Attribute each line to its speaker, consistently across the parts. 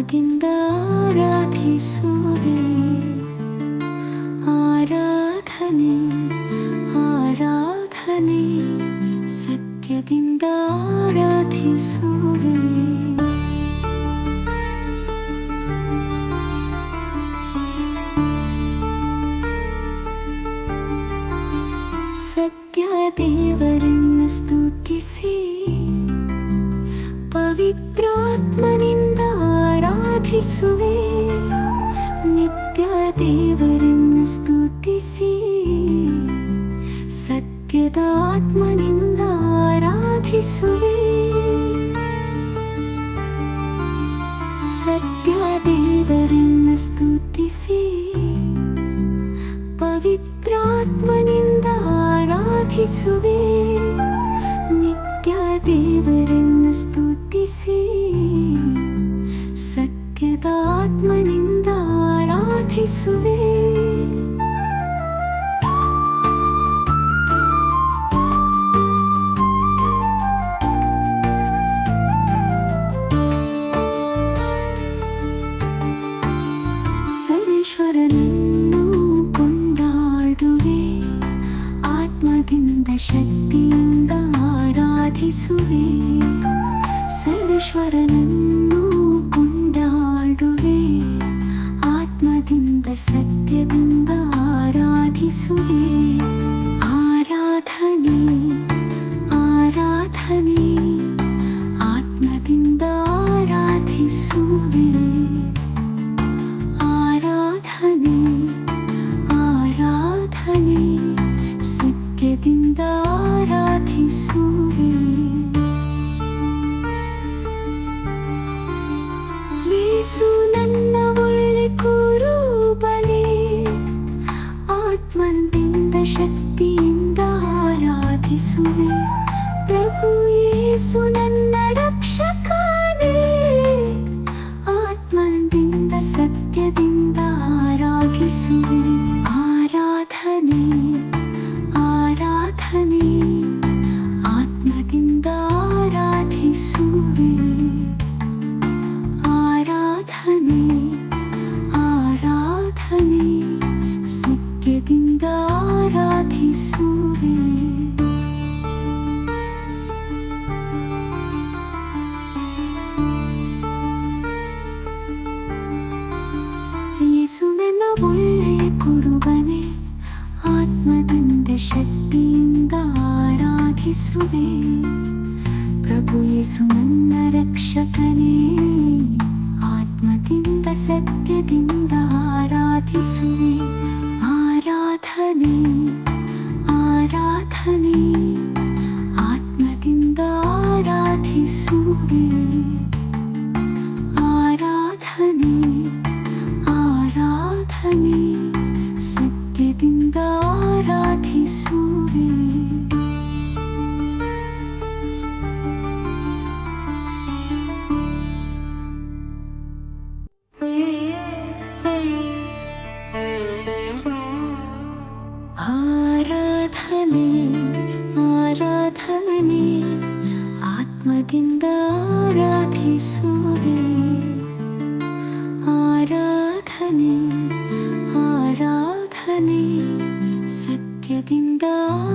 Speaker 1: ಆತ್ಮದಿಂದ ಆರಾಧಿಸುವೆ. ಆರಾಧನೆ ಆರಾಧನೆ ಸತ್ಯದಿಂದ ಆರಾಧಿಸುವೆ. ಸತ್ಯ ದೇವರನ್ನು ಸ್ತುತಿಸಿ ಪವಿತ್ರಾತ್ಮನಿಂದ ಆರಾಧಿಸುವೆ. ನಿತ್ಯ ದೇವರನ್ನು ಸ್ತುತಿಸಿ ಸತ್ಯದ ಆತ್ಮನಿಂದ ಆರಾಧಿಸುವೆ. ಸತ್ಯ ದೇವರನ್ನು ಸ್ತುತಿಸಿ ಪವಿತ್ರಾತ್ಮನಿಂದ ಆರಾಧಿಸುವೆ. ನಿತ್ಯ ದೇವರನ್ನು ಸ್ತುತಿಸಿ ಸತ್ಯದ ಆತ್ಮನಿಂದ ಆರಾಧಿಸುವೆ. ಸರ್ವೇಶ್ವರನನ್ನು ಕೊಂಡಾಡುವೆ. ಆತ್ಮದಿಂದ ಶಕ್ತಿಯಿಂದ ಆರಾಧಿಸುವೆ. ಸರ್ವೇಶ್ವರನನ್ನು ಕೊಂಡಾಡುವೆ. ಆತ್ಮದಿಂದ ಸತ್ಯದಿಂದ ಆರಾಧಿಸುವೆ. ಆರಾಧನೆ ಆರಾಧನೆ ಆತ್ಮದಿಂದ ಆರಾಧಿಸುವೆ. ಆರಾಧನೆ ಆರಾಧನೆ ಸತ್ಯದಿಂದ ಆರಾಧಿಸುವೆ. ಯೇಸು ನನ್ನ ಒಳ್ಳೆ ಕುರುಬನೇ. ಆತ್ಮದಿಂದ ಶಕ್ತಿಯಿಂದ ಆರಾಧಿಸುವೆ. ಪ್ರಭು ಯೇಸು ನನ್ನ ರಕ್ಷಕನೇ. ಆತ್ಮದಿಂದ ಸತ್ಯದಿಂದ ಆರಾಧಿಸುವೆ. ಆರಾಧನೆ ಆರಾಧನೆ ಆತ್ಮದಿಂದ ಆರಾಧಿಸುವೆ. ಆರಾಧನೆ ಆರಾಧನೆ ಸತ್ಯದಿಂದ ಆರಾಧಿಸುವೆ. ಯೇಸು ನನ್ನ ಒಳ್ಳೆಯ ಕುರುಬನೇ. ಆತ್ಮದಿಂದ ಶಕ್ತಿಯಿಂದ ಆರಾಧಿಸುವೆ. ಪ್ರಭು ಯೇಸು ನನ್ನ ರಕ್ಷಕನೇ. ಆತ್ಮದಿಂದ ಸತ್ಯದಿಂದ ಆರಾಧಿಸುವೆ. ಆರಾಧನೆ ಆರಾಧನೆ ಆತ್ಮದಿಂದ ಆರಾಧಿಸುವೆ. ಆರಾಧನೆ ಆರಾಧನೆ ಸತ್ಯದಿಂದ ಆರಾಧಿಸುವೆ. ಆರಾಧನೆ ಆರಾಧನೆ ಆತ್ಮದಿಂದ ಆರಾಧಿಸುವೆ. ಆರಾಧನೆ ಆರಾಧನೆ ಸತ್ಯದಿಂದ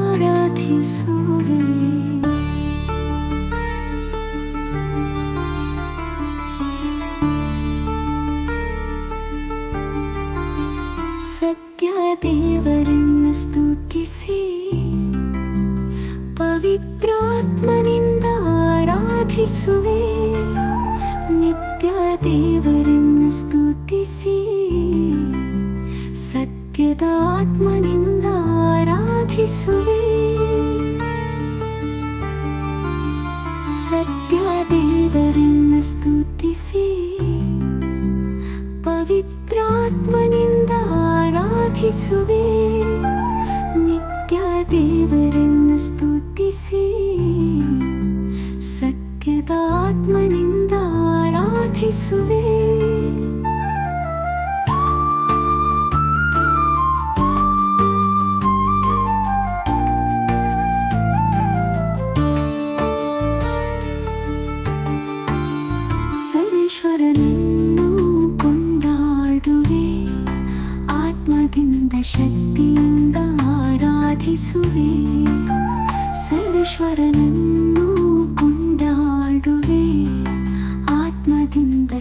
Speaker 1: ಆರಾಧಿಸುವೆ. ಸತ್ಯ ದೇವರನ್ನು ಸ್ತುತಿಸಿ ಪವಿತ್ರಾತ್ಮನಿಂದ ಆರಾಧಿಸುವೆ. ನಿತ್ಯ ದೇವರನ್ನು ಸ್ತುತಿಸಿ ಸತ್ಯದ ಆತ್ಮನಿಂದ ಆರಾಧಿಸುವೆ. ಸತ್ಯ ದೇವರನ್ನು ಸ್ತುತಿಸಿ ಪವಿತ್ರಾತ್ಮನಿಂದ ಆರಾಧಿಸುವೆ. ನಿತ್ಯ ದೇವರನ್ನು ಸ್ತುತಿಸಿ ಸತ್ಯದ ಆತ್ಮನಿಂದ ಆರಾಧಿಸುವೆ. ಸರ್ವೇಶ್ವರನನ್ನು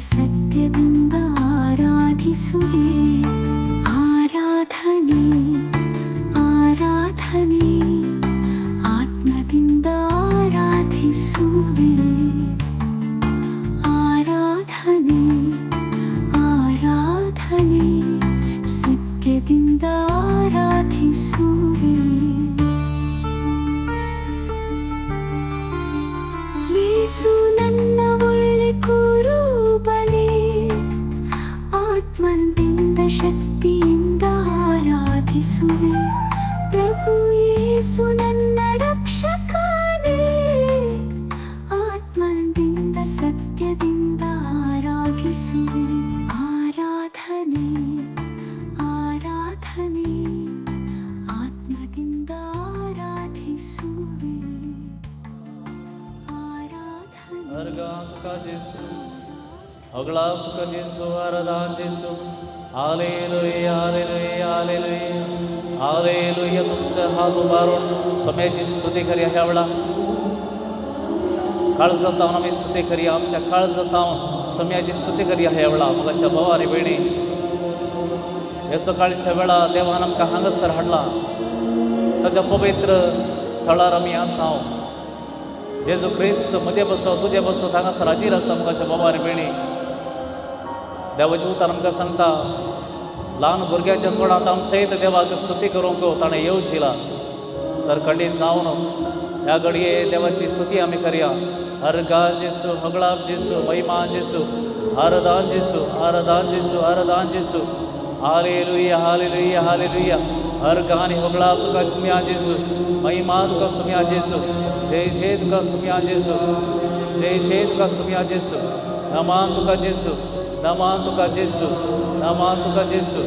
Speaker 1: ಸತ್ಯದಿಂದ ಆರಾಧಿಸುವೆ ಆರಾಧನೆ ಆರಾಧನೆ ಆತ್ಮದಿಂದ ಆರಾಧಿಸುವೆ ಆರಾಧನೆ ಆರಾಧನೆ ಸತ್ಯದಿಂದ ಆರಾಧಿಸುವೆ ಯೇಸು ನನ್ನ ಒಳ್ಳೆ ಕುರುಬನೇ ಆತ್ಮದಿಂದ ಶಕ್ತಿಯಿಂದ ಆರಾಧಿಸುವೆ ಪ್ರಭು ಯೇಸು ನನ್ನ ರಕ್ಷಕನೇ ಆತ್ಮದಿಂದ ಸತ್ಯದಿಂದ ಆರಾಧಿಸುವೆ ಆರಾಧನೆ ಆರಾಧನೆ ಆತ್ಮದಿಂದ ಆರಾಧಿಸುವೆ
Speaker 2: का जिसु अगला का जिसु आराधन जिसु हालेलुया हालेलुया हालेलुया हालेलुया तुमचा हात उभारून समयाची स्तुती करूया ह्या वेळा काळजात जाऊन आम्ही स्तुती करूया आमच्या काळजात जाऊन समयाची स्तुती करूया ह्या वेळा मगाच्या भावाने बेणी हे सकाळच्या वेळा देवान आमकां हांगासर हाडला ताच्या पवित्र थळार आमी आसांव जेजू क्रिस्त म्हजे बसो तुजे बसो हांगासर हाजीर आसा मुखाच्या बाबार बेणी देवाचे उतार आमकां सांगता ल्हान भुरग्याच्या तोंडांत आमी सयत देवाक स्तुती करूंक ताणें येवजिला तर खंडीत जावन ह्या घडये देवाची स्तुती आमी करया अर्गा जेसू हगळाप जेसू महिमा जेसू आराधन जेसू आराधन जेसू आराधन जेसू हालेलुया हालेलुया हालेलुया अर्गानी हगळाप तुका सुम्या जेसू महिमा तुका सुम्या जेसू जय जय तुका सुम्या जेसू जय जय तुका सुम्या जेसू नमान तुका जेसू नमान तुका जेसू नमान तुका जेसू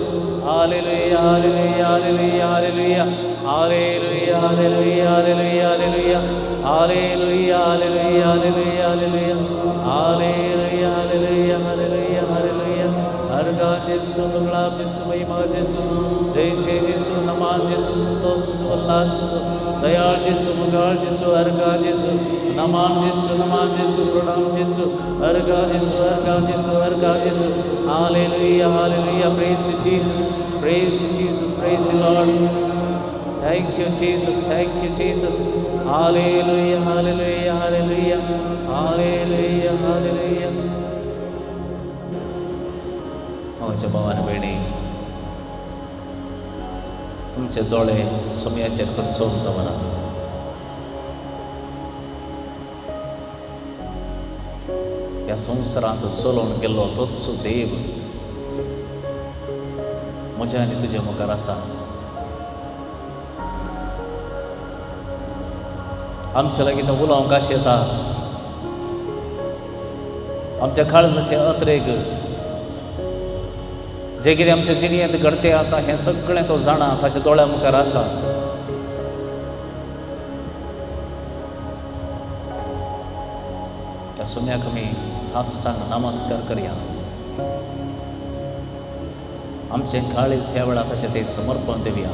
Speaker 2: हालेलुया हालेलुया हालेलुया हालेलुया हालेलुया हालेलुया हालेलुया हालेलुया हालेलुया हालेलुया हालेलुया हालेलुया हालेलुया हालेलुया हालेलुया अर्गा जेसू बगला जेसू महिमा जेसू जय जय जेसू नमान जेसू संतोष उल्लास दयाळ जेसू मगाळ जेसू अर्गा जेसू नमान जेसू प्रणाम जेसू अर्गा जेसू अर्गा जेसू हालेलुया हालेलुया praise you Jesus praise you Lord thank you Jesus हालेलुया हालेलुया हालेलुया हालेलुया हालेलुया माझ्या भावाने बहिणी तुमचे डोळे सोम्याचेर कचोवन दवरा ह्या संवसारांत चलोवन गेल्लो तोच देव म्हज्या आनी तुज्या मुखार आसा आमच्या लागीं तो उलोवंक आशें येता आमच्या काळजाचे अत्रेक जे कितें आमच्या जिणेंत घडतें आसा हें सगळें तो जाणा ताच्या दोळ्या मुखार आसा त्या सोम्याक आमी साश्टांग नमस्कार करया आमचें काळीज ह्या वेळार ताचें तें समर्पण दिवया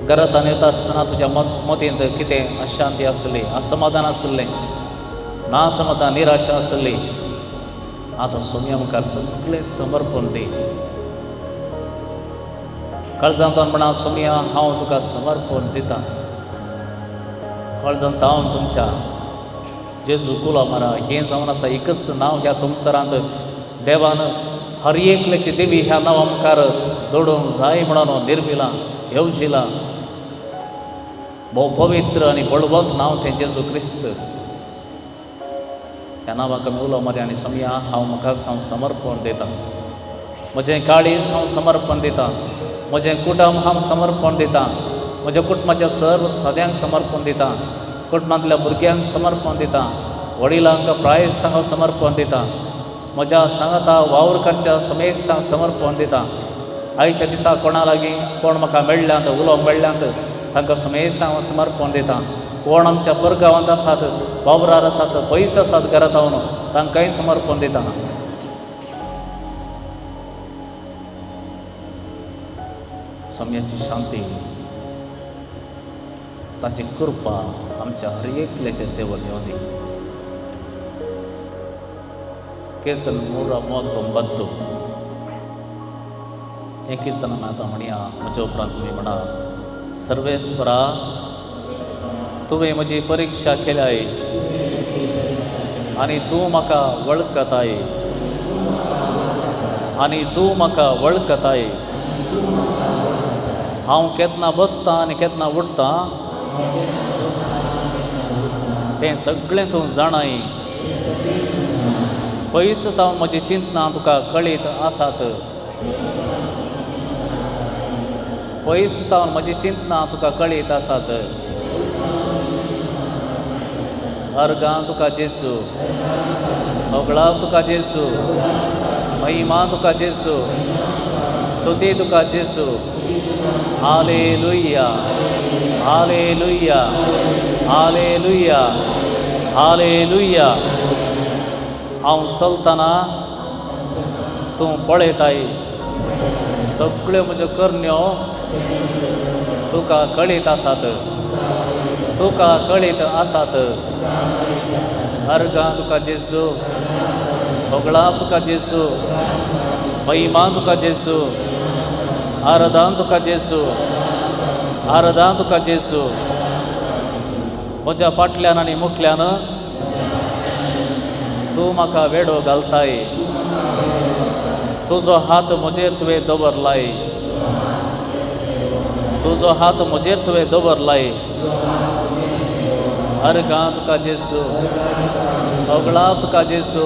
Speaker 2: घरांत येता आसतना तुज्या मतींत कितें अशांती आसली असमाधान आसलें नासमाधान निराशा आसली आतां सोम्या मुखार सगळें समर्पण दी काळजांत म्हणा सोम्या हांव तुका समर्पण दिता काळजांत हांव तुमच्या जेजू कुला मारा हें जावन आसा एकच नांव ह्या संवसारांत देवान हर एकल्याची देवी ह्या नांवा मुखार दवरूंक जाय म्हणून निर्मिला येवजिला भोव पवित्र आनी बळवंत नांव तें जेजू क्रिस्त ह्या नांवाक आमी उलो मारया आनी सोम्या हांव मुखार हांव समर्पण दिता म्हजें काळीज हांव समर्पण दिता म्हजें कुटुंब हांव समर्पण दिता म्हज्या कुटुंबाच्या सर्व सद्यांक समर्पण दिता कुटुंबांतल्या भुरग्यांक समर्पण दिता वडिलांक प्रायस्तांक हांव समर्पण दिता म्हज्या सांगाता वावर करच्या समेस्तांक समर्पण दिता आयच्या दिसा कोणा लागीं कोण म्हाका मेळ्ळ्यांत उलोवंक मेळ्ळ्यांत तांकां समेस्तांक हांव समर्पण दिता कोण आमच्या परगांवांत आसात वावरार आसात पयस आसात घरांत रावन तांकांय समर्पण दिता सोम्याची शांती ताची कृपा आमच्या हर एकल्याचेर देवर येवं दी. कीर्तन 139 हे कीर्तन आमी आतां म्हणया. म्हज्या उपरांत तुमी म्हणा. सर्वेस्परा, तुवें म्हजी परिक्षा केल्याय आनी तूं म्हाका वळखताय, आनी तूं म्हाका वळखताय. हांव केन्ना बसतां आनी केन्ना उठतां तें सगळें तूं जाणाय. पयस सावन म्हजी चिंतनां तुका कळीत आसात. पयस सावन म्हजी चिंतनां तुका कळीत आसात. अर्गां तुका जेसू, होगळाव तुका जेसू, महिमा तुका जेसू, स्तुती तुका जेसू. हालेलुया, हालेलुया, हालेलुया, हालेलुया. हांव चलतना तूं पळयताय. सगळ्यो म्हज्यो करण्यो तुका कळीत आसात. तुका कळीत आसात. अर्गां तुका जेसू, होगळाव तुका जेसू, महिमा तुका जेसू, आराधना तुका जेसू, आराधना तुका जेसू. म्हज्या फाटल्यान आनी मुखल्यान तूं म्हाका वेडो घालताय. तुजो हात म्हजेर तुवें दवरलाय. तुजो हात म्हजेर तुवें दवरलाय. अर्गां तुका जेसू, होगळाव तुका जेसू,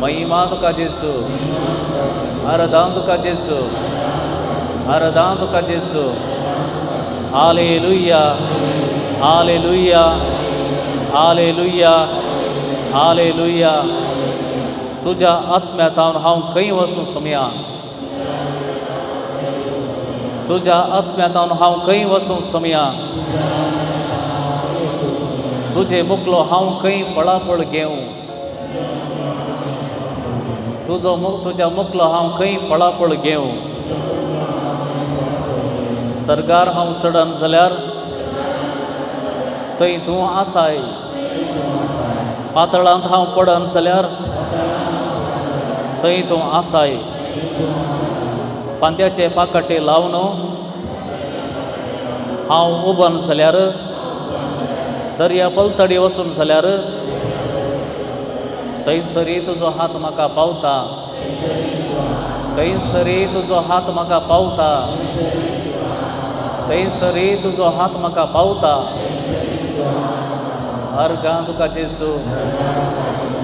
Speaker 2: महिमा तुका जेसू, आराधना तुका जेसू, आराधना तुका जेसू. हालेलुया, हालेलुया, हालेलुया, हालेलुया. तुज्या आत्म्यांतावन हांव खंय वचूं सुमया. तुज्या आत्म्यांतावन हांव खंय वचूं सुमया. तुजे मुखलो हांव खंय पळापळ घेवं. तुज्या मुखलो हांव खंय पळापळ घेवं. सर्गार हांव चडन जाल्यार थंय तूं आसाय. पातळांत हांव पडन जाल्यार थंय तूं आसाय. फांत्याचे पाकटे लावन हांव उबन जाल्यार, दर्या पलतडी वचून जाल्यार थंयसरी तुजो हात म्हाका पावता. थंयसरी तुजो हात म्हाका पावता. थंयसरी तुजो हात म्हाका पावता. अर्गां तुका जेसू,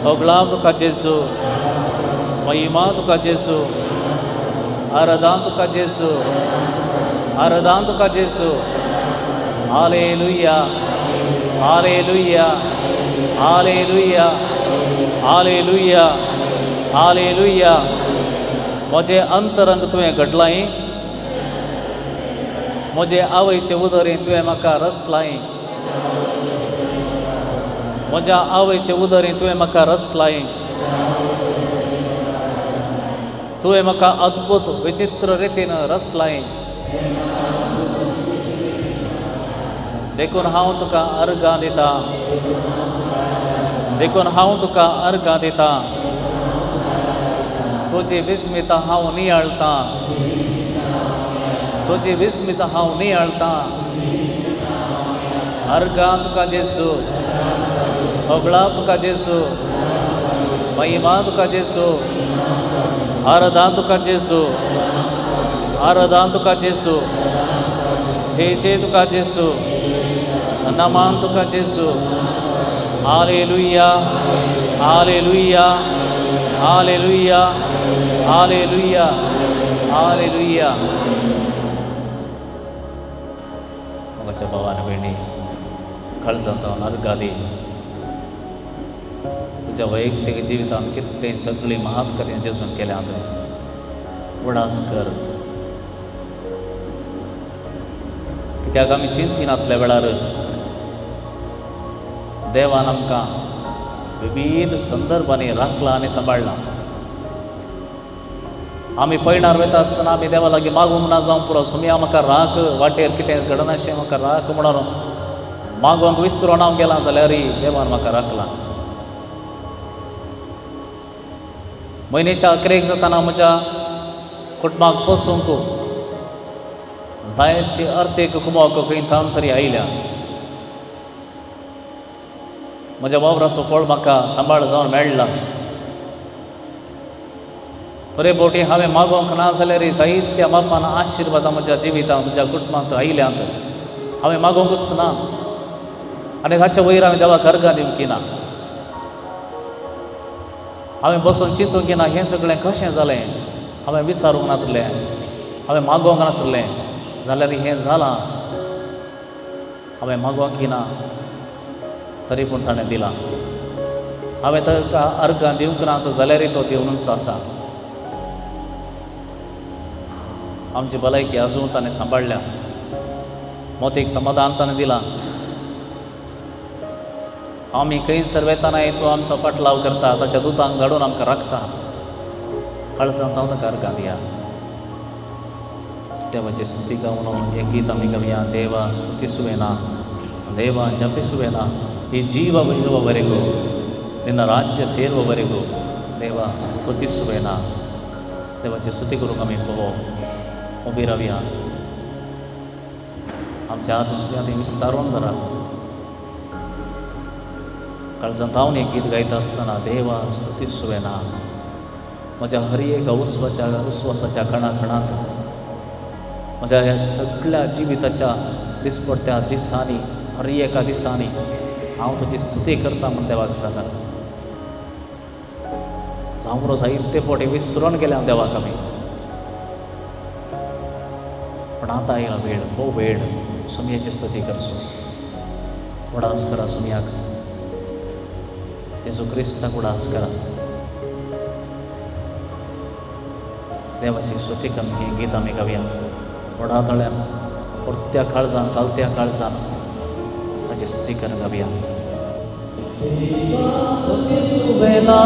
Speaker 2: होगळाव तुका जेसू, महिमा तुका जेसू, आराधना तुका जेसू, आराधना तुका जेसू. हालेलुया, हालेलुया, हालेलुया, हालेलुया, हालेलुया. म्हजें अंतरंग तुवें घडलाय. म्हजे आवयचे उदरींत तुवें म्हाका रचलाय. म्हज्या आवयचे उदरींत तुवें म्हाका रचलाय. तुवें म्हाका अद्भुत विचित्र रितीन रचलाय. देखून हांव तुका अर्गां दितां. देखून हांव तुका अर्गां दितां. तुजी विस्मितां हांव नियाळटां. तुजी विस्मितां हांव नियाळटां. अर्गां तुका जेसू, होगळाव तुका जेसू, महिमा तुका जेसू, आराधना तुका जेसू, आराधना तुका जेसू. चे तुका जेसू, नमान तुका जेसू. हालेलुया, हालेलुया, हालेलुया, हालेलुया, हालेलुया. मोगाच्या भावान भयणी, काळजांत अर्गां दी. तुज्या वैयक्तीक जिवितांत कितलीं सगळीं महान कार्यां जेजून केल्यांत उडास कर. कित्याक आमी चिंतिनातल्या वेळार देवान आमकां विविध संदर्भांनी राखलां आनी सांबाळलां. आम्ही पळणार वयता आसतना आमी देवा लागीं मागूंक ना जावं पुरो सुमी म्हाका राख वाटेर कितें घडनाशें म्हाका राख म्हणून मागोंक विसरून हांव गेलां जाल्यारय देवान म्हाका राखलां. म्हयन्याच्या अखेरेक जाताना म्हज्या कुटुंबाक पसूंक जाय अशी अर्थीक कुमोक खंय थावन तरी आयल्या. म्हज्या वावराचो फळ म्हाका सांबाळ जावन मेळ्ळा. बरे बोटी हांवें मागोंक ना जाल्यार जायत्या बापान आशिर्वादां म्हज्या जिवितांत म्हज्या कुटुंबांत आयल्यांत हांवें मागोंकूच ना आनी ताच्या वयर हांवें देवाक अर्गां दिवंकी ना. हांवें बसून चिंतूंक ना हें सगळें कशें जालें, हांवें विचारूंक नासलें, हांवें मागोंक नासलें जाल्यार हें जालां. हांवें मागोंक ना तरी पूण ताणें दिलां. हांवें ताका अर्गां दिवंक ना जाल्यारय तो दिवनूच आसा. आमची भलायकी आजून ताणें सांबाळल्या. मोतीक समाधान ताणें दिलां. आमी खंयसर वेतानाय तूं आमचो पाटलाव करता, ताच्या दुतांक धाडून आमकां राखता. काळजांत हांव ताका अर्गां दिया. देवाची स्तुती गावन हें गीत आमी गावया. ದೇವ ಸ್ತುತಿಸುವೆನಾ, ದೇವ ಜಪಿಸುವೆನಾ, ಈ ಜೀವ ಇರುವವರೆಗೂ ನಿನ್ನ ರಾಜ್ಯ ಸೇರುವವರೆಗೂ ದೇವ ಸ್ತುತಿಸುವೆನಾ. देवाची स्तुती करूंक आमी पोवो उबी रावया. आमच्या हात सुद्दां विस्तारून धरा. काळजांत हांव हें गीत गायता आसतना देवा स्तुतिಸುವೆನಾ, म्हज्या हर एका उस्वासाच्या कणाकणांत, म्हज्या ह्या सगळ्या जिविताच्या दिसपट्ट्या दिसांनी, हर एका दिसांनी हांव तुजी स्तुती करता म्हण देवाक सांगात. जावं जायते फावटी विसरून गेल्या देवाक आमी, पण आतां आयला वेळ, हो वेळ सुमयेची स्तुती करचो. उडास करा सुमयाक, येशू क्रिस्ताक उडास करा. देवाची स्तुती कमी हें गीत आमी गावया. व्हडातळ्यान परत्या काळजान घालत्या काळजान ताची स्तुती कर गावया. ಸ್ತುತಿಸುವೆನಾ,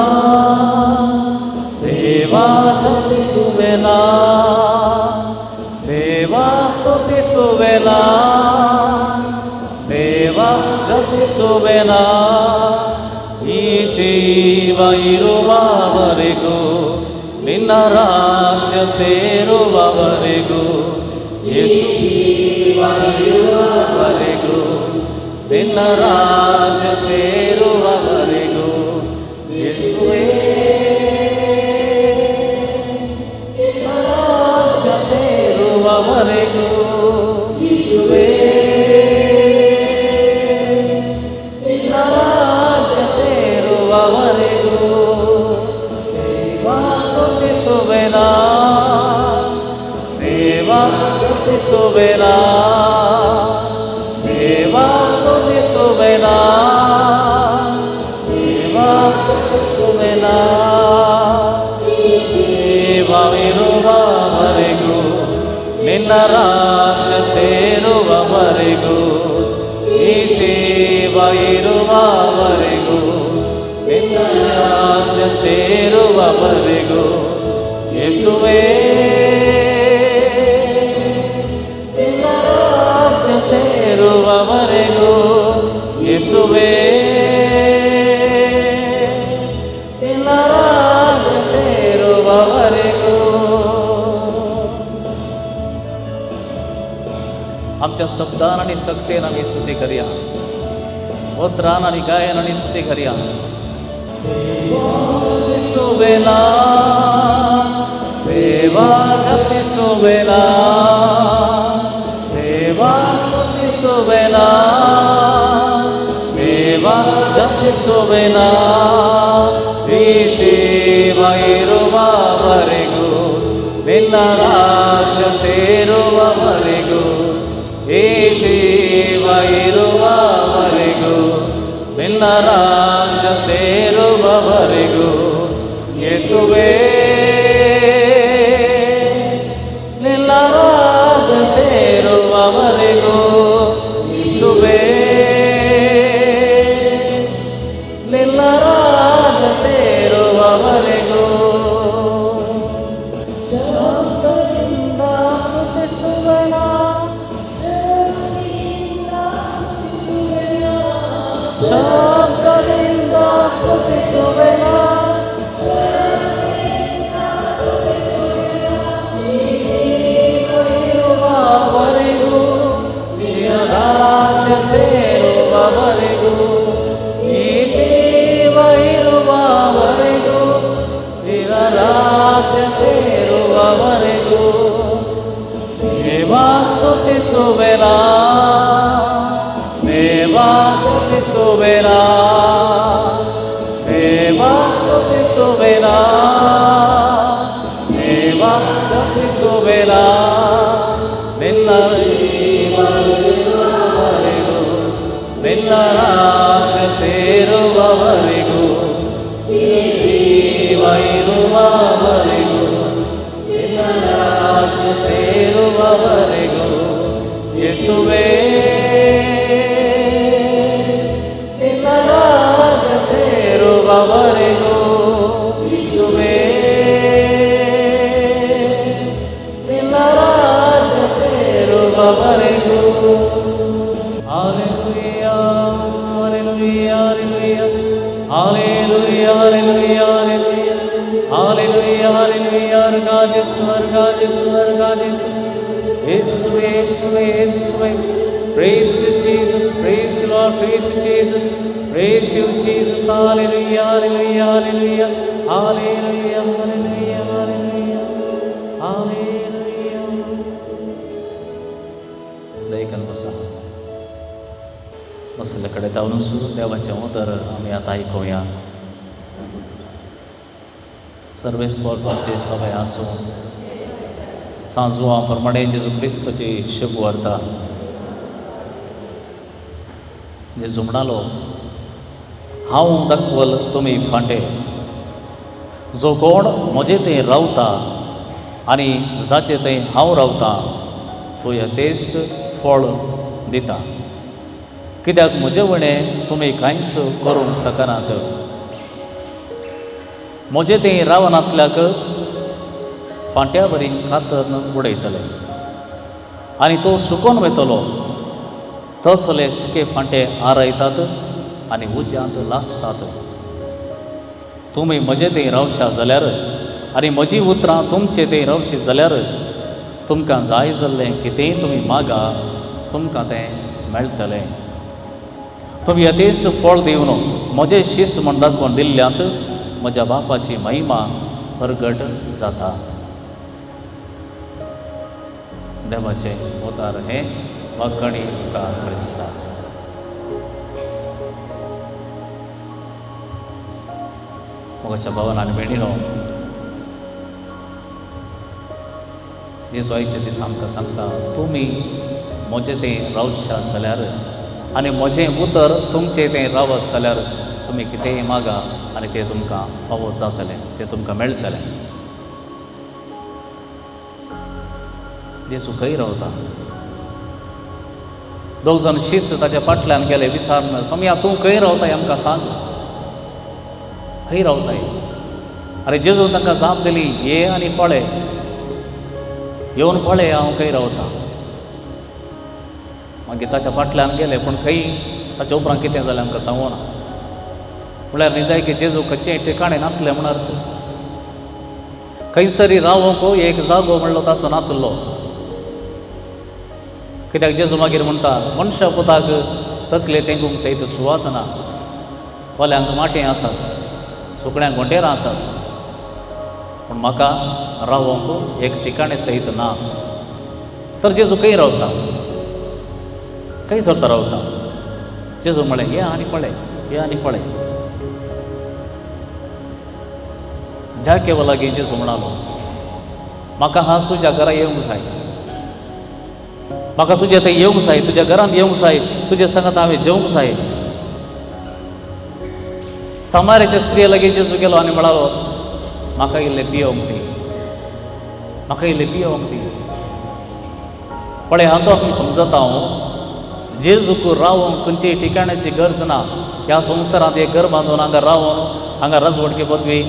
Speaker 2: ದೇವಾ ಜಪಿಸುವೆನಾ, ದೇವಾ ಸ್ತುತಿಸುವೆನಾ, ದೇವಾ ಜಪಿಸುವೆನಾ, ಈ ಜೀವ ಇರುವವರೆಗೂ ನಿನ್ನ ರಾಜ್ಯ ಸೇರುವವರೆಗೂ, ಯೇಸು ಜೀವ ಇರುವವರೆಗೂ ನಿನ್ನ ರಾಜ್ಯ ಸೇರುವವರೆಗೂ, ಯೇಸುವೇ ನಿನ್ನ ರಾಜ್ಯ ಸೇರುವವರೆಗೂ, ಯೇಸುವೇ ನಿನ್ನ ರಾಜ್ಯ ಸೇರುವವರೆಗೂ ದೇವಾ ಸ್ತುತಿಸುವೆನಾ, ದೇವಾ ಜಪಿಸುವೆನಾ, ದೇವಾ ಸ್ತುತಿಸುವೆನಾ, ದೇವಾ ಸ್ತುತಿಸುವೆನಾ, ದೇವವಿರುವವರೆಗೂ ನಿನ್ನ ರಾಜ್ಯ ಸೇರುವವರೆಗೂ, ಈ ಜೀವ ಇರುವವರೆಗೂ ನಿನ್ನ ರಾಜ್ಯ ಸೇರುವವರೆಗೂ, ಯೇಸುವೇ ನಿನ್ನ ರಾಜ್ಯ ಸೇರುವವರೆಗೂ, ಯೇಸುವೇ ನಿನ್ನ ರಾಜ್ಯ ಸೇರುವವರೆಗೂ. आमच्या शब्दान आणि सक्तेन आमी स्तुती करया, उतरान आणि गायन आणि स्तुती करया. स्तुतिಸುವೆನಾ, ದೇವಾ ಜಪಿಸುವೆನಾ, ದೇವಾ ಸ್ತುತಿಸುವೆನಾ, ದೇವಾ ಜಪಿಸುವೆನಾ, ಈ ಜೀವ ಇರುವವರೆಗೂ ನಿನ್ನ ರಾಜ್ಯ ಸೇರುವವರೆಗೂ, ಈ ಜೀವ ಇರುವವರೆಗೂ ನಿನ್ನ ರಾಜ್ಯ ಸೇರುವವರೆಗೂ, ಯೇಸುವೇ ನಿನ್ನ ರಾಜ್ಯ ಸೇರುವವರೆಗೂ, ಯೇಸುವೇ ನಿನ್ನ ರಾಜ್ಯ ಸೇರುವವರೆಗೂ. ಶಬ್ದದಿಂದ ಸ್ತುತಿಸುವೆನ ಇರುವವರೆಗೂ ನಿನ್ನ ರಾಜ್ಯ ಸೇರುವವರೆಗೂ ಈ ಜೀವ ಇರುವವರೆಗೂ ನಿನ್ನ ರಾಜ್ಯ ಸೇರುವವರೆಗೂ ದೇವಾ ಸ್ತುತಿಸುವೆನ ದೇವಾ ಸ್ತುತಿಸುವೆನ ದೇವಾ ಸ್ತುತಿಸುವೆನ ದೇವಾ ಸ್ತುತಿಸುವೆನ ನಿನ್ನ ಇರುವವರೆಗೂ ನಿನ್ನ ರಾಜ್ಯ ಸೇರುವವರೆಗೂ ಈ ಜೀವ ಇರುವವರೆಗೂ ನಿನ್ನ ರಾಜ್ಯ ಸೇರುವವರೆಗೂ ಯೇಸುವೇ ನಿನ್ನ ರಾಜ್ಯ ಸೇರುವವರೆಗೂ ಯೇಸುವೇ ನಿನ್ನ ರಾಜ್ಯ ಸೇರುವವರೆಗೂ Hallelujah, hallelujah, hallelujah, hallelujah, hallelujah, hallelujah, hallelujah, hallelujah, Yeswe, Yeswe, Yeswe. Praise you, Jesus, praise you, Lord, praise you, Jesus, praise you, Jesus, hallelujah, hallelujah, hallelujah, hallelujah, hallelujah, hallelujah, hallelujah. Laikan बसा मसल्याकडे जाऊन सुरू देवाचे उदर आम्ही आता ऐकूया. सर्वे स्पोर्टचे सवय असो सांजुआ प्रमाणे जेजू क्रिस्तची शुभ वार्ता जेजू म्हणालो हांव दाखवल तुमी फाटे जो कोण म्हजे थंय रावता आनी जाचे थंय हांव रावता तो यथेश्ट फळ दिता कित्याक म्हजे वणे तुमी कांयच करूंक शकनात. म्हजे थंय रावनातल्याक फांट्या बरी कातरन उडयतले आनी तो सुकोन वयतलो. तसले सुके फांटे आरयतात आनी उज्यांत लासतात. तुमी म्हजे थंय रावशा जाल्यार आनी म्हजी उतरां तुमचे थंय रावशी जाल्यार तुमकां जाय जाल्लें कितेंय तुमी मागा तुमकां तें मेळटलें. तुमी यथेश्ट फळ दिवन म्हजें शीस म्हण दाखोवन दिल्ल्यांत म्हज्या बापाची महिमा प्रगट जाता. देवाचे उतार हे वाकणी तुका क्रिस्ता. मोगाच्या भावान आनी भयणीनो जेजू आयच्या दिसा आमकां सांगता तुमी म्हजे थंय रावशा जाल्यार आनी म्हजें उतर तुमचे थंय रावत जाल्यार तुमी कितेंय मागा आनी तें तुमकां फावो जातलें तें तुमकां मेळटलें. जेजू खंय रावता. दोग जाण शिश्य ताच्या फाटल्यान गेले विचारन सोम्या तूं खंय रावताय आमकां सांग खंय रावताय. अरे जेजू तांकां जाप दिली ये आनी पळय येवन पळय हांव खंय रावतां. मागीर ताच्या फाटल्यान गेले पूण खंय ताच्या उपरांत कितें जालें आमकां सांगूं ना. म्हळ्यार न्ही जाय की जेजू खंयचेय ठिकाणी नासलें म्हण अर्थ. खंयसरी रावूंक एक जागो म्हणलो ताचो नासलो. कित्याक जेजू मागीर म्हणटा मनशा पुताक तकले तेंकूंक सयत सुवात ना. कोल्यांक माटें आसात सुकण्यांक गोंडेरां आसात पूण म्हाका रावूंक एक ठिकाणी सयत ना. तर जेजू खंय रावता खंय सरता रावता. जेजू म्हळें ये आनी पळय ये आनी पळय. ज्या केवा लागीं जेजू म्हणालो म्हाका आज तुज्या घरा येवंक जाय. म्हाका तुजे थंय येवंक जाय तुज्या घरांत येवंक जाय तुजे सांगात हांवें जेवंक जाय. सामाराच्या स्त्रिये लागीं जेजू गेलो आनी म्हणालो म्हाका इल्लें पियोवंक दी म्हाका इल्लें पियोवंक दी. पळय हातूंत आमी समजता हांव जेजूक रावूंक खंयच्याय ठिकाणाची गरज ना. ह्या संवसारांत एक घर बांदून हांगा रावून हांगा राजवटके पदवी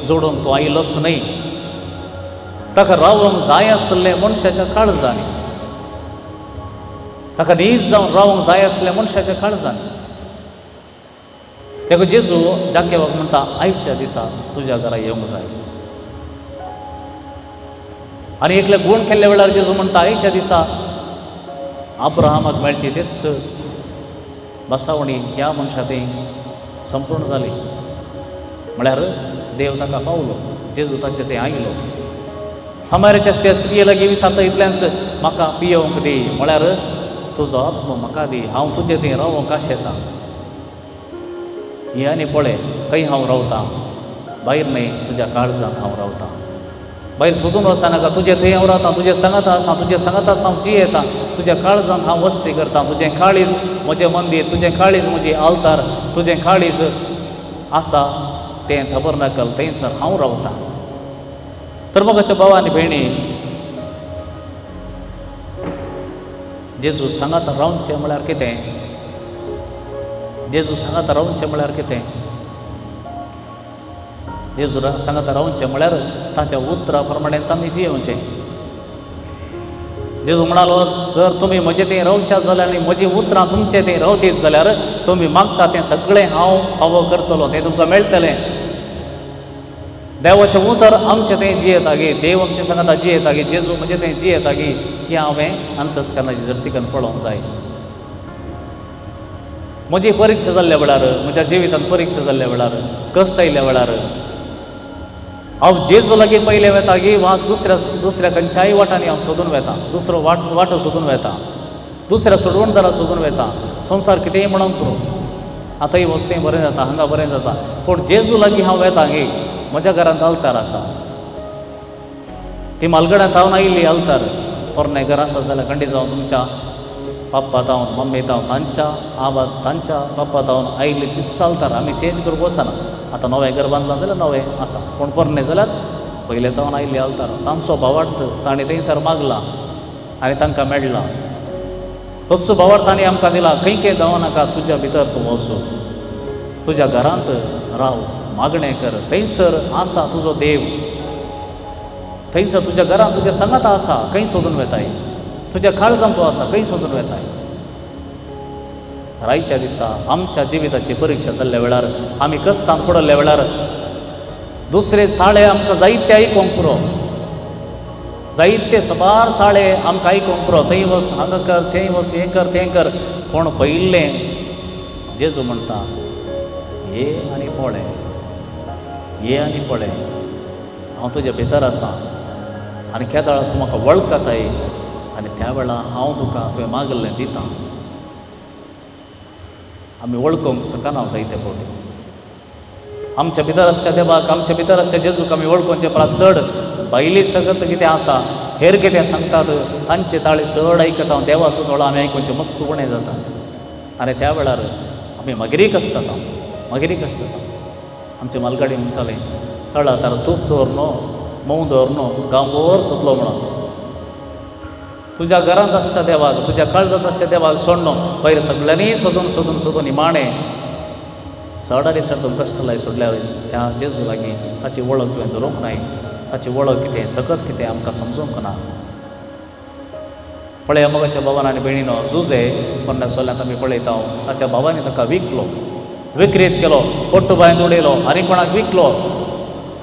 Speaker 2: जोडूंक तो आयलोच न्हय. ताका रावूंक जाय आसलें मनशाच्या काळजांनी ताका नीज जावन रावूंक जाय आसलें मनशाच्या काळजांनी. देखो जेजू जाकेवाक म्हणटा आयच्या दिसा तुज्या घरा येवंक जाय. आनी एकले गुण केल्ल्या वेळार जेजू म्हणटा आयच्या दिसा अब्राहमाक मेळची तेच बसावणी ह्या मनशा थंय संपूर्ण जाली. म्हळ्यार देव ताका पावलो, जेजू ताचे थंय आयलो. समार्याच्या त्या स्त्रिये लागीं विचारता इतल्यानच म्हाका पियोवंक दी, म्हळ्यार तुजो आत्मो म्हाका दी, हांव तुजे थंय रावोंक आशेतां. ही आनी पळय खंय हांव रावतां, भायर न्हय तुज्या काळजांत हांव रावतां. भायर सोदून वचनाका, तुजे थंय हांव रावतां, तुजे सांगात आसा, तुजे सांगात आसा हांव जियेतां, तुज्या काळजांत हांव वस्ती करतां. तुजें काळीज म्हजें मंदीर, तुजें काळीज म्हजी आल्तार, तुजें काळीज आसा तें तबरनाकल, थंयसर हांव रावतां. तर मोगाच्या भावा आनी भयणी, जेजू सांगात रावचें म्हळ्यार कितें? जेजू सांगात रावचें म्हळ्यार कितें? जेजू सांगात रावचें म्हळ्यार ताच्या उतरा प्रमाणेच आमी जियोवचें. जेजू म्हणालो, जर तुमी म्हजे थंय रावशात जाल्यार आनी म्हजीं उतरां तुमचे थंय रावतीत जाल्यार तुमी मागता तें सगळें हांव फावो करतलो, तें तुमकां मेळटलें. देवाचें उतर आमचे थंय जियेता गे, देव आमचे सांगाता जियेता गे, जेजू म्हजे थंय जियेता गे, ही हांवें अंतस्करणाची जर्तिकान पळोवंक जाय. म्हजी परिक्षा जाल्ल्या वेळार, म्हज्या जिवितांत परिक्षा जाल्ल्या वेळार, कश्ट आयिल्ल्या वेळार हांव जेजू लागीं पयलें वेता गे, वा दुसऱ्या खंयच्याय वाटांनी हांव सोदून वेता, दुसरो वाटो सोदून वेता, दुसऱ्या सोडवणदारा सोदून वेता. संवसार कितेंय म्हणून करूं, आतांय वच तें बरें जाता, हांगा बरें जाता, पूण जेजू लागीं हांव वेता गे. म्हज्या घरांत आल्तार आसा, ती म्हालगड्यांत हांव आयिल्ली आल्तार. पोरणे घर आसा जाल्यार खंडी जावन तुमच्या पाप्पा तावन मम्मी तावन तांच्या आबाद तांच्या पाप्पा तावन आयिल्ली ती चलतार. आमी चेंज करूंक वचना. आतां नवें घर बांदलां जाल्यार नवें आसा, पूण पोरणे जाल्यार पयलें तावन आयिल्ली आल्तार. तांचो भावार्थ ताणें थंयसर मागला आनी तांकां मेळ्ळा. तस्सो भावार्थ ताणें आमकां दिला, खंय खंय धांवनाका, तुज्या भितर तूं वच, तुज्या घरांत राव, मागणें कर, थंयसर आसा तुजो देव, थंयसर तुज्या घरांत तुज्या सांगाता आसा, खंय सोदून वेताय, तुज्या काळजांत तूं आसा, खंय सोदून वेताय. रायच्या दिसा आमच्या जिविताची परिक्षा जाल्ल्या वेळार, आमी कश्टांत पडल्ल्या वेळार दुसरे ताळे आमकां जायते आयकोंक पुरो, जायते सबार ताळे आमकां आयकोंक पुरो. थंय वच, हांगा कर, थंय वच, हें कर, तें कर. पूण पयिल्लें जेजू म्हणटा, ये आनी पळय, ये आनी पळय, हांव तुज्या भितर आसा आनी केदाळ तूं म्हाका वळखताय आनी त्या वेळार हांव तुका तुवें मागल्लें दितां. आमी वळखूंक शकना जायते फावटी. आमच्या भितर आसच्या देवाक, आमच्या भितर आसच्या जेजूक आमी वळखुचें परस चड भायली सगत कितें आसा, हेर कितें सांगतात तांचे ताळे चड आयकता. देवाचो दोळो आमी आयकुचें मस्त उणें जाता आनी त्या वेळार आमी मागिरी कश्टाता, मागिरी कश्टाता. आमचे मालगाडी म्हणटाले, कळ्ळा तर तूप दवर न्हू, मोव दवर न्हू, गांवभर सोदलो म्हणून. तुज्या घरांत आसच्या देवाक, तुज्या काळजांत आसच्या देवाक सोडनो, पयर सगळ्यांनी सोदून सोदून सोदून निमाणें चड आनी चड तूं कश्ट लाय सोडल्यार त्या जेजू लागीं ताची वळख तुवें धरूंक नाय. ताची वळख कितें, सकत कितें आमकां समजूंक ना. पळय मोगाच्या भावान आनी भयणीनो, जुजे पोरण्या सोल्यांत आमी पळयता, ताच्या भावांनी ताका विकलो, विक्रीत केलो, पोट्टू बांयंत उडयलो आनी कोणाक विकलो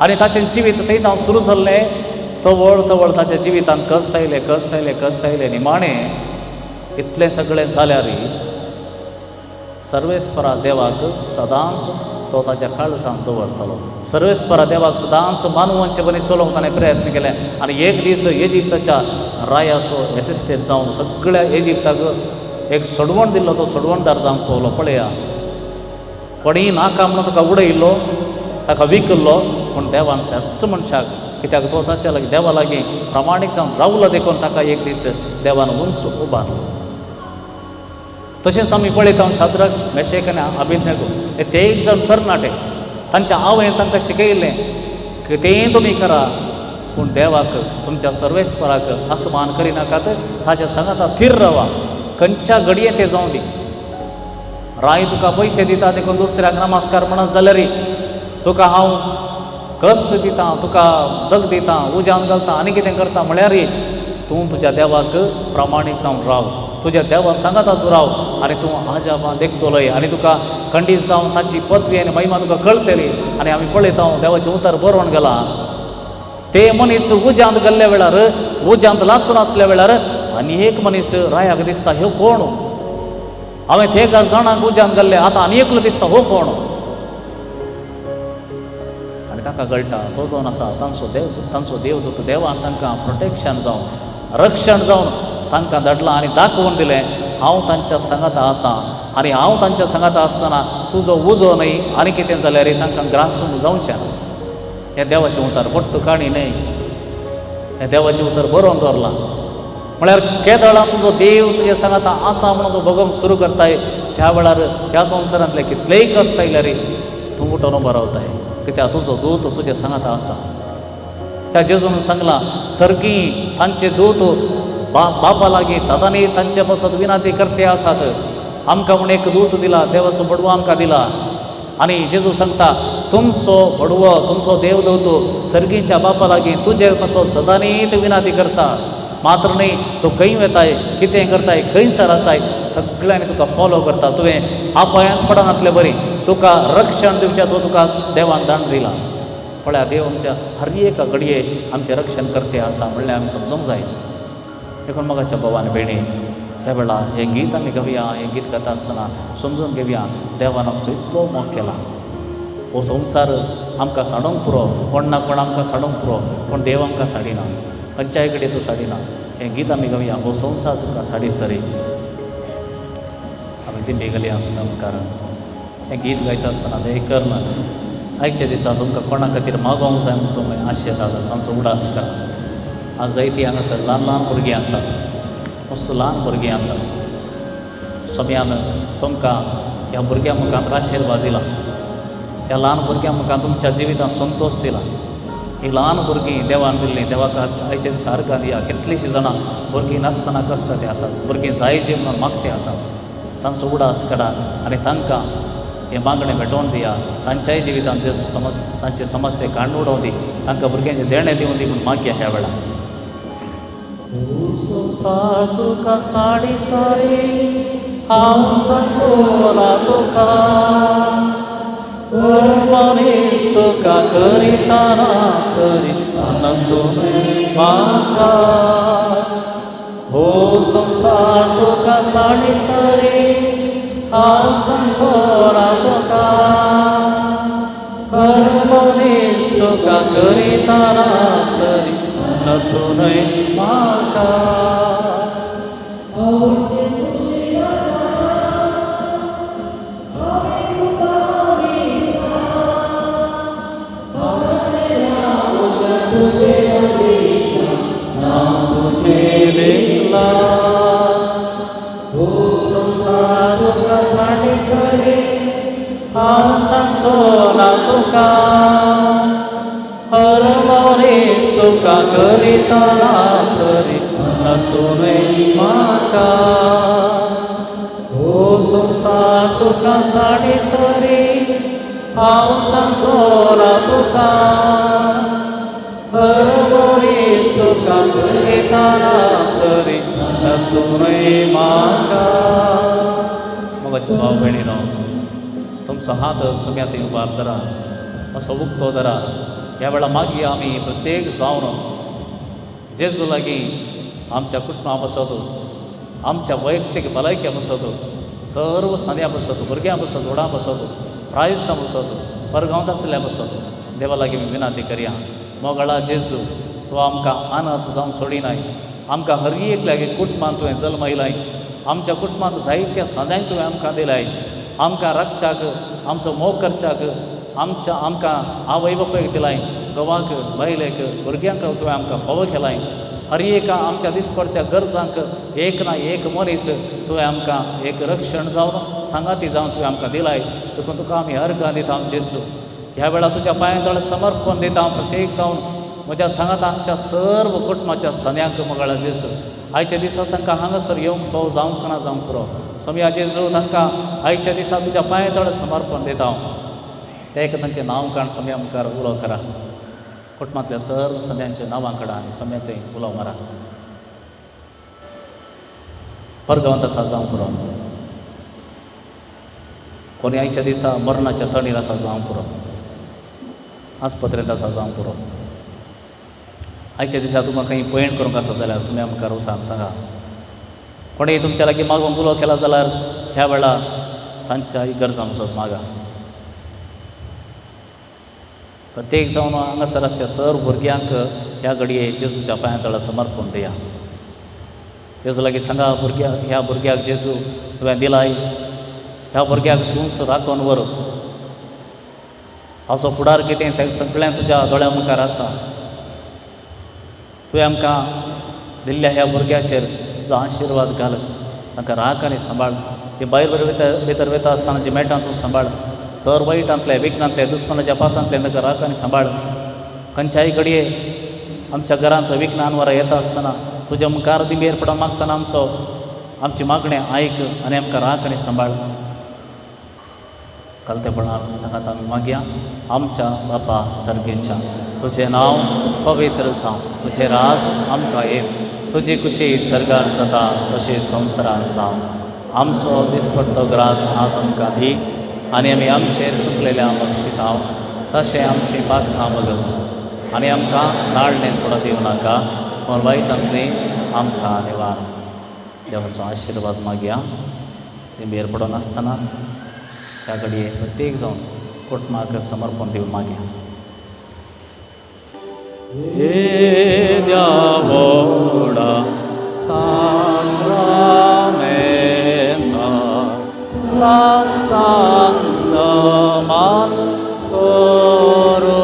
Speaker 2: आनी ताचें जिवीत थंय हांव सुरू जाल्लें. तवळ तवळ ताच्या जिवितांत कश्ट आयले, कश्ट आयले, कश्ट आयले. निमाणें इतलें सगळें जाल्यार सर्वेस्परा देवाक सदांच तो ताच्या काळजांत दवरतलो. सर्वेस्परा देवाक सदांच मानवांचे बरें चलोवंक ताणें प्रयत्न केले आनी एक दीस इजिप्ताच्या रायाचो एसिस्टंट जावन सगळ्या इजिप्ताक एक सोडवण दिल्लो, तो सोडवणदार जावंक पावलो. पळया, कोणीय नाका म्हणून ताका उडयल्लो, ताका विकल्लो, पूण देवान त्याच मनशाक, कित्याक तो ताच्या लागीं देवा लागीं प्रामाणीक जावन रावलो देखून ताका एक दीस देवान उंच उबारलो. तशेंच आमी पळयता शाद्रक, मेशक आनी अबेदनेगो हे एक जण तरणाटे, तांच्या आवयन तांकां शिकयलें की तें तुमी करा, पूण देवाक, तुमच्या सर्वेस्पराक अपमान करिनाकात, ताच्या सांगाता थीर रावा, खंयच्या घडये तें जावं दी. राय तुका पयशे दिता देखून दुसऱ्याक नमस्कार म्हणत जाल्यार तुका हांव कश्ट दितां, तुका दग दितां, उज्यांत घालता, आनी कितें करता म्हळ्यार तूं तुज्या देवाक प्रामाणीक जावन राव. तुझ्या देवा सांगाता तूं राव आनी तूं आजाबा देखतलोय आनी तुका खंडीत जावन ताची पदवी आनी महिमा तुका कळटली. आनी आमी पळयता देवाचें उतर बरोवन गेलां. ते मनीस उज्यांत गेल्ल्या वेळार उज्यांत लासून आसल्या वेळार आनी एक मनीस रायाक दिसता ह्यो कोण. हांवें ते जाणांक उज्यांत गेल्ले आतां आनी एकलो दिसता हो कोण. आनी ताका कळटा तो जावन आसा तांचो देवदूत देवान तांकां प्रोटेक्शन जावन रक्षण जावन तांकां धाडलां आनी दाखोवन दिलें हांव तांच्या सांगाता आसां आनी हांव तांच्या सांगाता आसतना तुजो उजो न्हय आनी कितें जाल्यार तांकां ग्रासूंक जावचें ना. हें देवाचें उतर पट्ट काणी न्हय. हें देवाचें उतर बरोवन दवरलां. म्हळ्यार केदळां तुजो देव तुजे सांगाता आसा म्हणून तूं भोगोंक सुरू करताय त्या वेळार ह्या संवसारांतले कितलेय कश्ट आयल्यार तूं उठोन उबो रावताय कित्याक तुजो दूत तुजे सांगाता आसा. त्या जेजून सांगलां सर्गी तांचे दूत बापा लागीं सदांनी तांचे पासत विनाती करते आसात. आमकां म्हूण एक दूत दिला देवाचो बडवो आमकां दिला. आनी जेजू सांगता तुमचो बडवो तुमचो देवदूत सर्गीच्या बापा लागीं तुजे पासत सदांनीच विनाती करता. मात्र न्ही तो खंय वेताय कितें करताय खंयसर आसाय सगळ्यांनी तुका फॉलो करता. तुवें आपायांत पडनातलें बरी तुका रक्षण दिवचें तो तुका देवान दान दिला. पळय देव आमच्या हर एक घडये आमचें रक्षण करते आसा म्हणलें आमी समजूंक जाय. देखून मोगाच्या भावान भयणी ह्या वेळा हें गीत आमी गावया. हें गीत गाता आसतना समजून घेवया देवान आमचो इतलो मोग केला. हो संवसार आमकां साडूंक पुरो कोण ना कोण आमकां साडूंक पुरो पूण देव आमकां साडिना. खंयच्याय कडेन तूं साडिना. हें गीत आमी गावया. हो संवसार तुका साडीत तरी आमी दिंडी गेली आसूं मुखार हें गीत गायता आसतना तें करना. आयच्या दिसा तुमकां कोणा खातीर मागोवंक जाय म्हूण तुमी आशे धाडा तांचो उडास करा. आज जायतीं हांगासर ल्हान ल्हान भुरगीं आसात. मस्त ल्हान भुरगीं आसात. सोम्यान तुमकां ह्या भुरग्यां मुखांत आशिर्वाद दिला. ह्या ल्हान भुरग्यां मुखांत तुमच्या जिवितांत संतोश दिला. ही ल्हान भुरगीं देवान दिल्लीं देवाक आयच्या दिसा अर्घां दिया. कितलींशीं जाणां भुरगीं नासतना कश्टाचीं आसात. भुरगीं जायचे म्हणून मागते आसात. तांचो उडास काडा आनी तांकां हे मागणें भेटोवन दिया. तांच्याय जिवितांत तांचे समस्या काडून उडोवन दी. तांकां भुरग्यांचें देणें दिवन दी म्हूण मागया ह्या वेळार. संवसार तुका साडिता रे हांव सांगोला तुका मनीस तुका करितना तरी आनंद म्हाका. हो संवसार तुका साडिता रे हांव सांगोला तुका मनीस तुका करितना तरी नतुनय म्हाका. तुझे लेला हो संवसार तुका साडिता रे हांव सांगोला तुका हर मनीस तुका करितना तरी नतुनय म्हाका. हो संवसार तुका साडिता रे हांव सांगोला तुका हर मनीस तुका करितना तरी नतुनय म्हाका. मोगाच्या भाव भयणीनो तुमचो हात सुम्यात उबार धरा असो उक्तो धरा. ह्या वेळा मागया आमी प्रत्येक जावन जेजू लागीं आमच्या कुटुंबा पासत आमच्या वैयक्तीक भलायके पासत सर्व साद्या पासत भुरग्यां पासत व्हडा पासत प्रायस्तां पासत परगांवांत आसल्या पासत देवा लागीं आमी विनाती करया. मोगळा जेजू तूं आमकां अनाथ जावन सोडिनाय. आमकां हर एक लागीं कुटुंबांत तुवें जल्मयलाय. आमच्या कुटुंबांत जायत्या साद्यांक तुवें आमकां दिलाय. आमकां राखच्याक आमचो मोग करच्याक आमकां आवय बापायक दिलाय. घोवाक बायलेक भुरग्यांक तुवें आमकां फावो केलाय. हर एका आमच्या दिसपडत्या गरजांक एक ना एक मनीस तुवें आमकां एक रक्षण जावन सांगाती जावन तुवें आमकां दिलाय. देखून तुका आमी अर्घां दिता जेजू. ह्या वेळा तुज्या पांयां समर्पण दिता प्रत्येक जावन म्हज्या सांगाताच्या सर्व कुटुंबाच्या सन्यांक मोगळा जेजू. आयच्या दिसा तांकां हांगासर येवंक फावो जावंक ना जावंक पुरो. सोम्या जेजू तांकां आयच्या दिसा तुज्या पांयां समर्पण दिता. ते एक तांचें नांव काण सोम्या मुखार उलो करा. कुटुंबांतल्या सर्व सद्यांच्या नांवां काडा आनी सोम्याचें उलो मारा. परगांवांत आसा जावं पुरो, कोणी आयच्या दिसा मरणाच्या तणीर आसा जावं पुरो, आस्पत्रेंत आसा जावं पुरो, आयच्या दिसा तुमकां खंय पैण करूंक आसा जाल्यार तुमी आमकां रोसाक सांगा. कोणीय तुमच्या लागीं मागूंक उलो केला जाल्यार ह्या वेळार तांच्या गरजा मसत मागा. प्रत्येक जावन हांगासर आसच्या सर भुरग्यांक ह्या घडये जेजूच्या पांया तळा समर्पण दिया. जेजू लागीं सांगा, ह्या भुरग्याक जेजू तुवें दिलाय, ह्या भुरग्याक तूंच राखून व्हर. हाचो फुडार कितें तें सगळें तुज्या दोळ्या मुखार आसा. तुवें आमकां दिल्ल्या ह्या भुरग्याचेर तुजो आशिर्वाद घाल, तांकां राख आनी सांबाळ. ती भायर भितर वता आसतना जे मेळटा तूं सांबाळ. सर वायटांतले, विघ्नांतले, दुस्मनाच्या पासांतले तांकां राख आनी सांबाळ. खंयच्याय घडये आमच्या घरांत विघ्नान वरां येता आसतना तुज्या मुखार दिंबेर पडोन मागतना आमची मागणें आयक आनी आमकां राख आनी सांबाळ. कलतेपणान सांगात आमी मागया. आमच्या बापा सर्गेच्या, तुजें नांव पवित्र जावं, तुजें राज आमकां येव, तुजी कुशी सर्गार जाता तशें संवसारांत जावं. आमचो दिसपट्टो ग्रास आज आमकां दी आनी आमी आमचेर चुकलेल्या बक्षितांव तशें आमची पातकां बगस आनी आमकां नाडणेंत पडो दिवं नाका, पूण वायटांतली आमकां निवार. देवाचो आशिर्वाद मागया. दिंबेर पडोन आसतना त्या घडये प्रत्येक जावन कुटुंबाक समर्पण दिवं मागया. येद्या व्हडा साक्रामेंता सास्तांत मान करुया.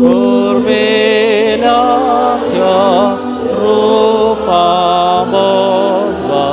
Speaker 2: कुर्बेल्या त्या रूपा बोधवा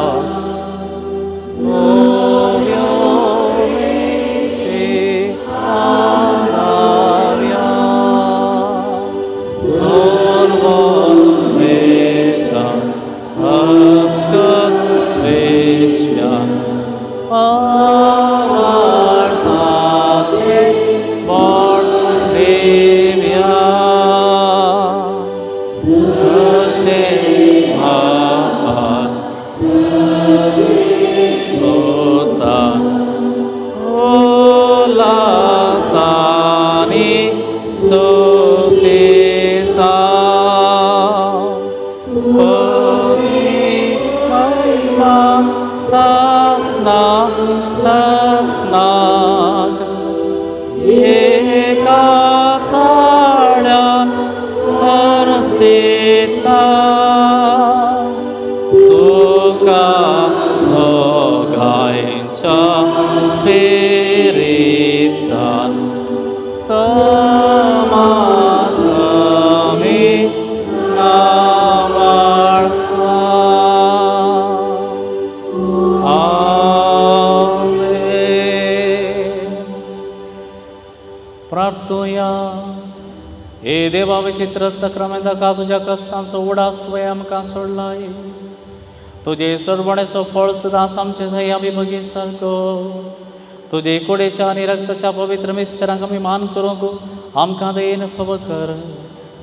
Speaker 2: प्रार्थोया. हे देवा विचित्र सक्रमेंताका तुज्या कश्टांचो उडास तुवें आमकां सोडलाय. तुजे सोडवणेचो फळ सुद्दां आमचे थंय आमी बगी सारको. तुजे कुडेच्या आनी रक्ताच्या पवित्र मिस्तेरांक आमी मान करूंक आमकां दयेन फाव कर,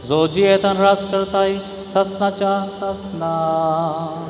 Speaker 2: जो जियेतान रास करताय ससनाच्या ससनाक.